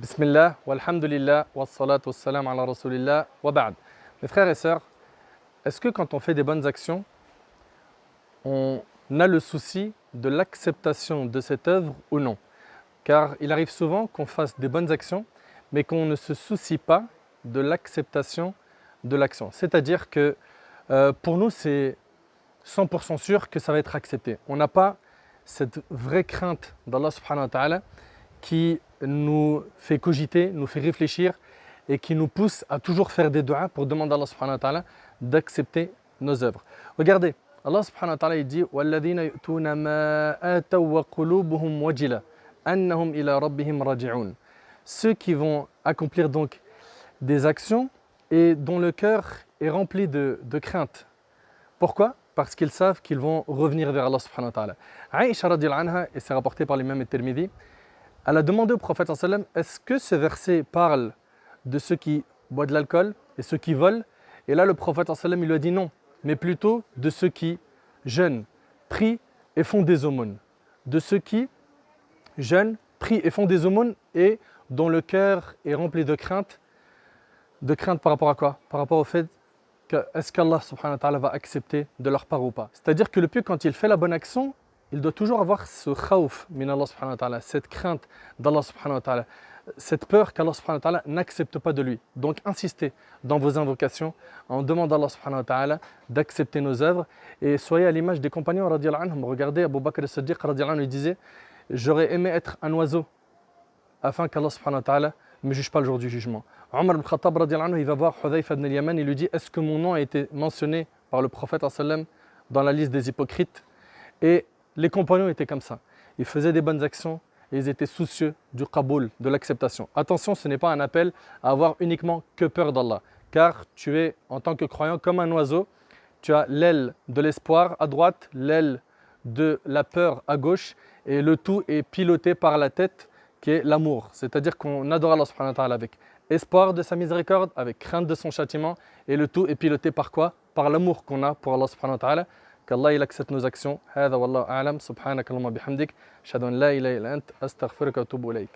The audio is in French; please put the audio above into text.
Bismillah, walhamdulillah, wassalatu wassalam ala rasulillah, wa ba'd. Mes frères et sœurs, est-ce que quand on fait des bonnes actions, on a le souci de l'acceptation de cette œuvre ou non? Car il arrive souvent qu'on fasse des bonnes actions, mais qu'on ne se soucie pas de l'acceptation de l'action. C'est-à-dire que pour nous, c'est 100% sûr que ça va être accepté. On n'a pas cette vraie crainte d'Allah subhanahu wa ta'ala qui nous fait cogiter, nous fait réfléchir et qui nous pousse à toujours faire des du'as pour demander à Allah subhanahu wa ta'ala d'accepter nos œuvres. Regardez, Allah subhanahu wa ta'ala il dit وَالَّذِينَ يُؤْتُونَ مَا آتَوْا وَقُلُوبُهُمْ وَجِلَةٌ أَنَّهُمْ إِلَى رَبِّهِمْ راجعون. Ceux qui vont accomplir donc des actions et dont le cœur est rempli de crainte. Pourquoi? Parce qu'ils savent qu'ils vont revenir vers Allah subhanahu wa ta'ala. Aïcha radiyallahu anha, et c'est rapporté par l'imam al-Tirmidhi, elle a demandé au prophète sallallahu alayhi wa sallam, est-ce que ce verset parle de ceux qui boivent de l'alcool et ceux qui volent? Et là le prophète sallallahu alayhi wa sallam il lui a dit non, mais plutôt de ceux qui jeûnent, prient et font des aumônes. De ceux qui jeûnent, prient et font des aumônes et dont le cœur est rempli de crainte. De crainte par rapport à quoi? Par rapport au fait que est-ce qu'Allah subhanahu wa ta'ala va accepter de leur part ou pas? C'est-à-dire que le pieux, quand il fait la bonne action, il doit toujours avoir ce khawf min Allah subhanahu wa ta'ala, cette crainte d'Allah subhanahu wa ta'ala, cette peur qu'Allah subhanahu wa ta'ala n'accepte pas de lui. Donc insistez dans vos invocations en demandant à Allah subhanahu wa ta'ala d'accepter nos œuvres et soyez à l'image des compagnons radiyallahu anhum. Regardez, Abu Bakr as-Siddiq radiyallahu anhu, il disait j'aurais aimé être un oiseau afin qu'Allah subhanahu wa ta'ala ne me juge pas le jour du jugement. Omar ibn Khattab radiyallahu anhu, il va voir Hudhayfa ibn al-Yaman, il lui dit est-ce que mon nom a été mentionné par le prophète sallam dans la liste des hypocrites? Et les compagnons étaient comme ça. Ils faisaient des bonnes actions et ils étaient soucieux du qaboul, de l'acceptation. Attention, ce n'est pas un appel à avoir uniquement que peur d'Allah. Car tu es, en tant que croyant, comme un oiseau. Tu as l'aile de l'espoir à droite, l'aile de la peur à gauche. Et le tout est piloté par la tête qui est l'amour. C'est-à-dire qu'on adore Allah subhanahu wa ta'ala avec espoir de sa miséricorde, avec crainte de son châtiment. Et le tout est piloté par quoi? Par l'amour qu'on a pour Allah subhanahu wa ta'ala. qu'Allah il accepte nos actions. هذا والله أعلم. سبحانك اللهم بحمدك أشهد أن لا إله إلا أنت أستغفرك وأتوب إليك.